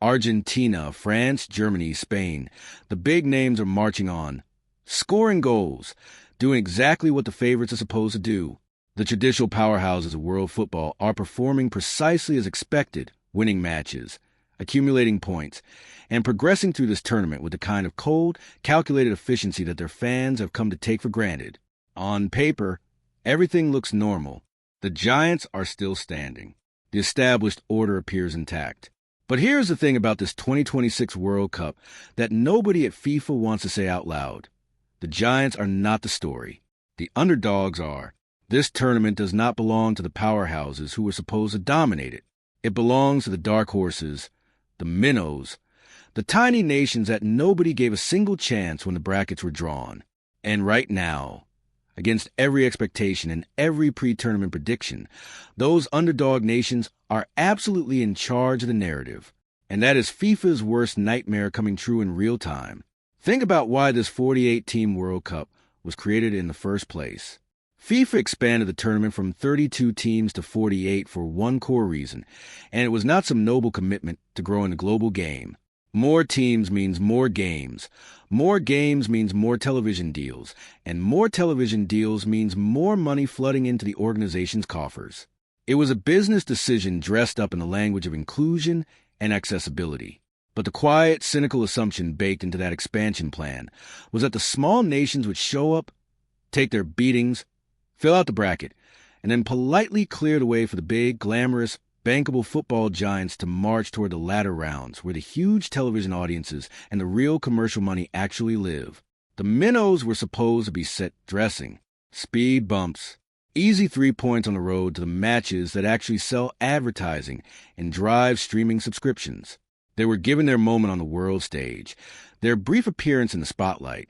Argentina, France, Germany, Spain. The big names are marching on, scoring goals, doing exactly what the favorites are supposed to do. The traditional powerhouses of world football are performing precisely as expected, winning matches, accumulating points, and progressing through this tournament with the kind of cold, calculated efficiency that their fans have come to take for granted. On paper, everything looks normal. The giants are still standing. The established order appears intact. But here's the thing about this 2026 World Cup that nobody at FIFA wants to say out loud. The giants are not the story. The underdogs are. This tournament does not belong to the powerhouses who were supposed to dominate it. It belongs to the dark horses, the minnows, the tiny nations that nobody gave a single chance when the brackets were drawn. And right now, against every expectation and every pre-tournament prediction, those underdog nations are absolutely in charge of the narrative. And that is FIFA's worst nightmare coming true in real time. Think about why this 48-team World Cup was created in the first place. FIFA expanded the tournament from 32 teams to 48 for one core reason, and it was not some noble commitment to growing the global game. More teams means more games. More games means more television deals. And more television deals means more money flooding into the organization's coffers. It was a business decision dressed up in the language of inclusion and accessibility. But the quiet, cynical assumption baked into that expansion plan was that the small nations would show up, take their beatings, fill out the bracket, and then politely clear the way for the big, glamorous, bankable football giants to march toward the latter rounds, where the huge television audiences and the real commercial money actually live. The minnows were supposed to be set dressing, speed bumps, easy 3 points on the road to the matches that actually sell advertising and drive streaming subscriptions. They were given their moment on the world stage, their brief appearance in the spotlight,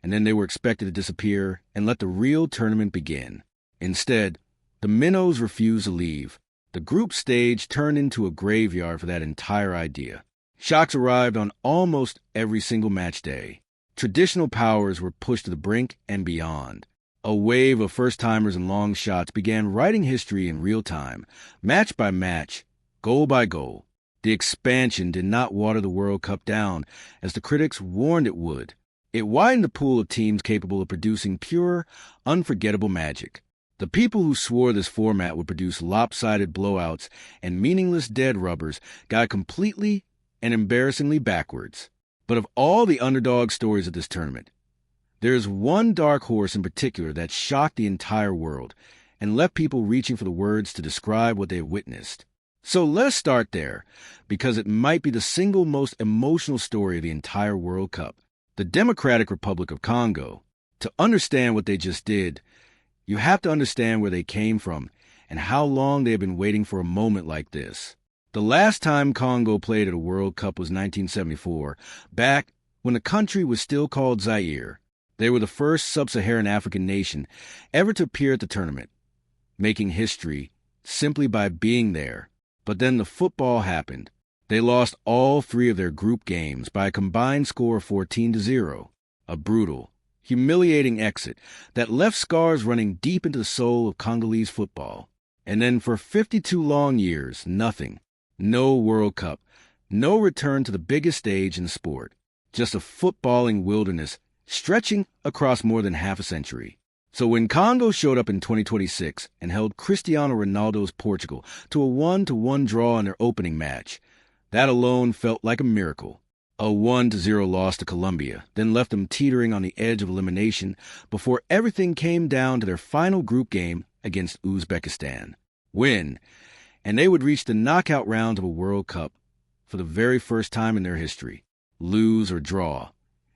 and then they were expected to disappear and let the real tournament begin. Instead, the minnows refused to leave. The group stage turned into a graveyard for that entire idea. Shocks arrived on almost every single match day. Traditional powers were pushed to the brink and beyond. A wave of first-timers and long shots began writing history in real time, match by match, goal by goal. The expansion did not water the World Cup down, as the critics warned it would. It widened the pool of teams capable of producing pure, unforgettable magic. The people who swore this format would produce lopsided blowouts and meaningless dead rubbers got completely and embarrassingly backwards. But of all the underdog stories of this tournament, there is one dark horse in particular that shocked the entire world and left people reaching for the words to describe what they have witnessed. So let's start there, because it might be the single most emotional story of the entire World Cup. The Democratic Republic of Congo. To understand what they just did, you have to understand where they came from and how long they have been waiting for a moment like this. The last time Congo played at a World Cup was 1974, back when the country was still called Zaire. They were the first sub-Saharan African nation ever to appear at the tournament, making history simply by being there. But then the football happened. They lost all 3 of their group games by a combined score of 14-0. A brutal, humiliating exit that left scars running deep into the soul of Congolese football. And then for 52 long years, nothing. No World Cup. No return to the biggest stage in the sport. Just a footballing wilderness stretching across more than half a century. So when Congo showed up in 2026 and held Cristiano Ronaldo's Portugal to a 1-1 draw in their opening match, that alone felt like a miracle. A 1-0 loss to Colombia then left them teetering on the edge of elimination before everything came down to their final group game against Uzbekistan. Win, and they would reach the knockout round of a World Cup for the very first time in their history. Lose or draw,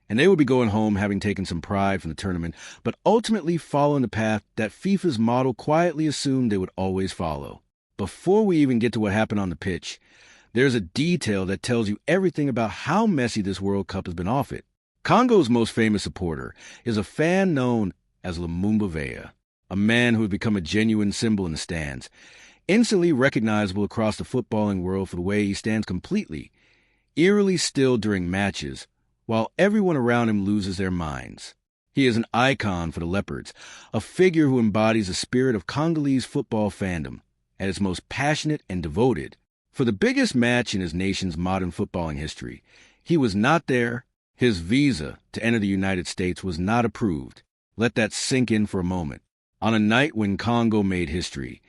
and they would be going home having taken some pride from the tournament, but ultimately following the path that FIFA's model quietly assumed they would always follow. Before we even get to what happened on the pitch, there's a detail that tells you everything about how messy this World Cup has been off it. Congo's most famous supporter is a fan known as Lumumba Veya, a man who had become a genuine symbol in the stands, instantly recognizable across the footballing world for the way he stands completely, eerily still during matches, while everyone around him loses their minds. He is an icon for the Leopards, a figure who embodies the spirit of Congolese football fandom at its most passionate and devoted. For the biggest match in his nation's modern footballing history, he was not there. His visa to enter the United States was not approved. Let that sink in for a moment. On a night when Congo made history,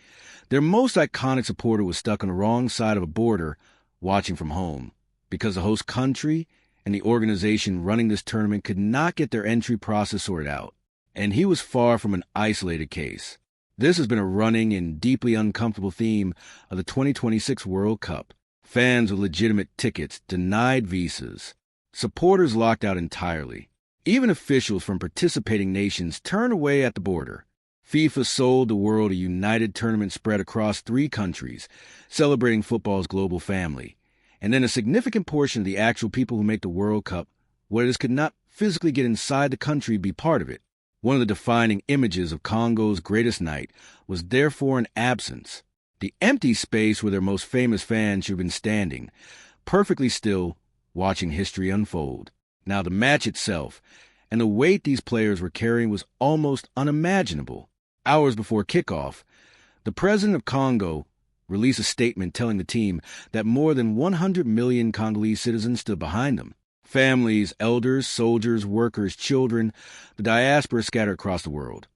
their most iconic supporter was stuck on the wrong side of a border watching from home because the host country and the organization running this tournament could not get their entry process sorted out. And he was far from an isolated case. This has been a running and deeply uncomfortable theme of the 2026 World Cup. Fans with legitimate tickets denied visas. Supporters locked out entirely. Even officials from participating nations turned away at the border. FIFA sold the world a united tournament spread across 3 countries, celebrating football's global family. And then a significant portion of the actual people who make the World Cup, whether could not physically get inside the country, be part of it. One of the defining images of Congo's greatest night was therefore an absence. The empty space where their most famous fans should have been standing, perfectly still, watching history unfold. Now the match itself, and the weight these players were carrying was almost unimaginable. Hours before kickoff, the president of Congo released a statement telling the team that more than 100 million Congolese citizens stood behind them. Families, elders, soldiers, workers, children, the diaspora scattered across the world.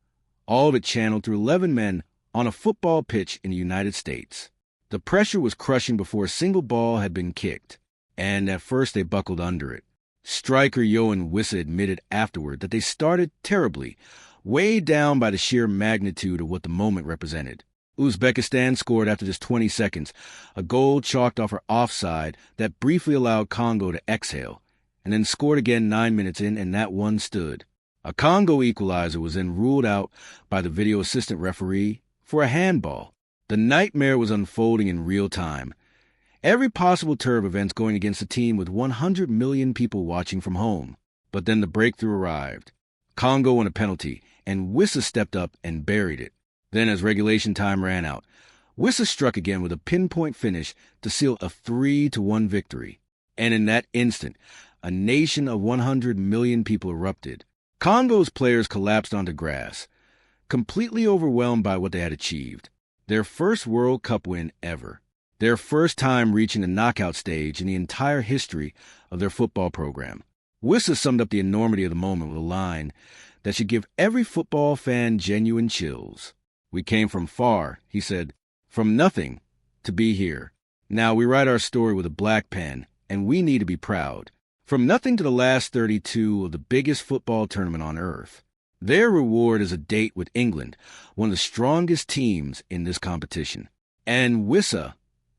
All of it channeled through 11 men on a football pitch in the United States. The pressure was crushing before a single ball had been kicked, and at first they buckled under it. Striker Yohan Wissa admitted afterward that they started terribly, weighed down by the sheer magnitude of what the moment represented. Uzbekistan scored after just 20 seconds, a goal chalked off her offside that briefly allowed Congo to exhale, and then scored again 9 minutes in, and that one stood. A Congo equalizer was then ruled out by the video assistant referee for a handball. The nightmare was unfolding in real time. Every possible turn of events going against a team with 100 million people watching from home. But then the breakthrough arrived. Congo won a penalty, and Wissa stepped up and buried it. Then, as regulation time ran out, Wissa struck again with a pinpoint finish to seal a 3-1 victory. And in that instant, a nation of 100 million people erupted. Congo's players collapsed onto grass, completely overwhelmed by what they had achieved. Their first World Cup win ever. Their first time reaching the knockout stage in the entire history of their football program. Wissa summed up the enormity of the moment with a line that should give every football fan genuine chills. "We came from far," he said, "from nothing to be here. Now we write our story with a black pen, and we need to be proud. From nothing to the last 32 of the biggest football tournament on earth. Their reward is a date with England, one of the strongest teams in this competition." And Wissa,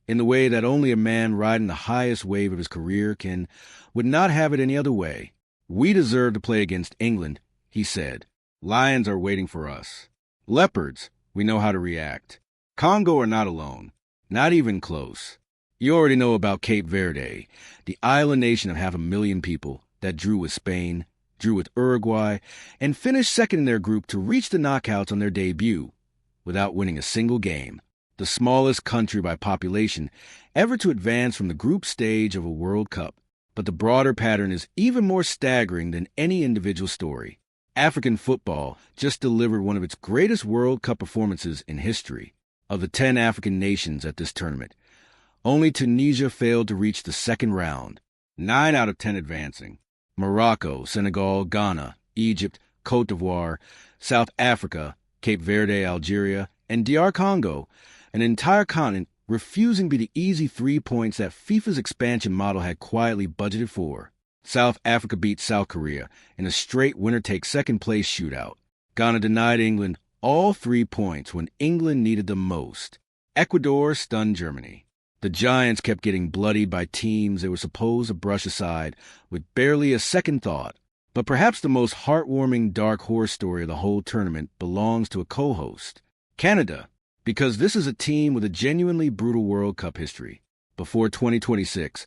in the way that only a man riding the highest wave of his career can, would not have it any other way. "We deserve to play against England," he said. "Lions are waiting for us. Leopards, we know how to react. Congo are not alone, not even close. You already know about Cape Verde, the island nation of 500,000 people that drew with Spain, drew with Uruguay, and finished second in their group to reach the knockouts on their debut without winning a single game. The smallest country by population ever to advance from the group stage of a World Cup. But the broader pattern is even more staggering than any individual story. African football just delivered one of its greatest World Cup performances in history. Of the 10 African nations at this tournament, only Tunisia failed to reach the second round, 9 out of 10 advancing. Morocco, Senegal, Ghana, Egypt, Cote d'Ivoire, South Africa, Cape Verde, Algeria, and DR Congo, an entire continent refusing to be the easy 3 points that FIFA's expansion model had quietly budgeted for. South Africa beat South Korea in a straight winner-take-second-place shootout. Ghana denied England all 3 points when England needed them most. Ecuador stunned Germany. The Giants kept getting bloodied by teams they were supposed to brush aside with barely a second thought. But perhaps the most heartwarming dark horse story of the whole tournament belongs to a co-host, Canada, because this is a team with a genuinely brutal World Cup history. Before 2026,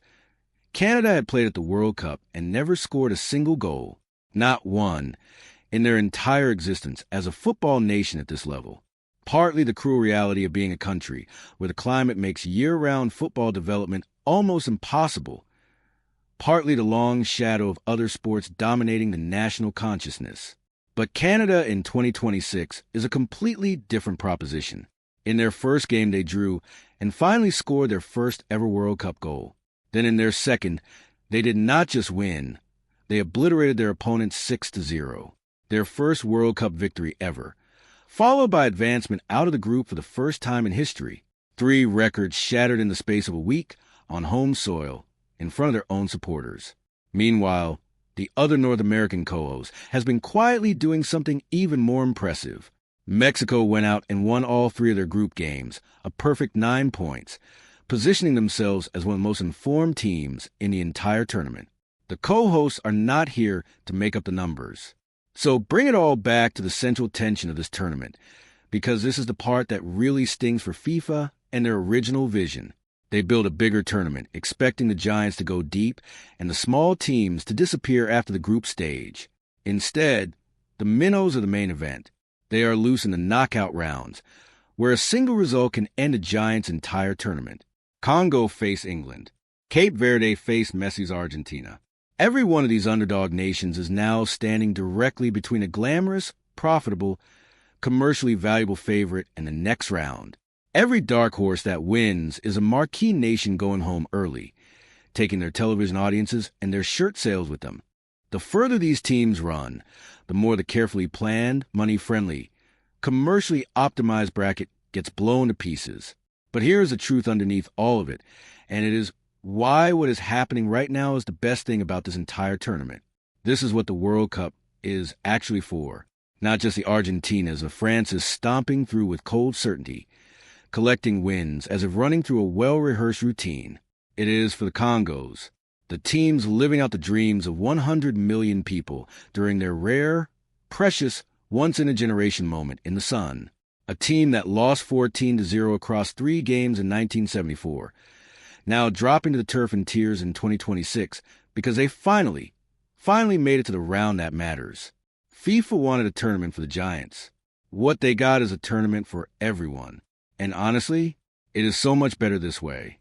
Canada had played at the World Cup and never scored a single goal, not one, in their entire existence as a football nation at this level. Partly the cruel reality of being a country where the climate makes year-round football development almost impossible. Partly the long shadow of other sports dominating the national consciousness. But Canada in 2026 is a completely different proposition. In their first game they drew, and finally scored their first ever World Cup goal. Then in their second, they did not just win, they obliterated their opponents 6-0, their first World Cup victory ever, followed by advancement out of the group for the first time in history. 3 records shattered in the space of a week on home soil in front of their own supporters. Meanwhile, the other North American co-host has been quietly doing something even more impressive. Mexico went out and won all 3 of their group games, a perfect 9 points, positioning themselves as one of the most informed teams in the entire tournament. The co-hosts are not here to make up the numbers. So bring it all back to the central tension of this tournament, because this is the part that really stings for FIFA and their original vision. They built a bigger tournament, expecting the giants to go deep and the small teams to disappear after the group stage. Instead, the minnows are the main event. They are loose in the knockout rounds, where a single result can end a giant's entire tournament. Congo face England. Cape Verde face Messi's Argentina. Every one of these underdog nations is now standing directly between a glamorous, profitable, commercially valuable favorite and the next round. Every dark horse that wins is a marquee nation going home early, taking their television audiences and their shirt sales with them. The further these teams run, the more the carefully planned, money-friendly, commercially optimized bracket gets blown to pieces. But here is the truth underneath all of it, and it is why what is happening right now is the best thing about this entire tournament. This is what the World Cup is actually for. Not just the Argentinas of France is stomping through with cold certainty, collecting wins as if running through a well-rehearsed routine. It is for the Congos, the teams living out the dreams of 100 million people during their rare, precious, once-in-a-generation moment in the sun. A team that lost 14-0 across 3 games in 1974, now dropping to the turf in tears in 2026 because they finally made it to the round that matters. FIFA wanted a tournament for the giants. What they got is a tournament for everyone. And honestly, it is so much better this way.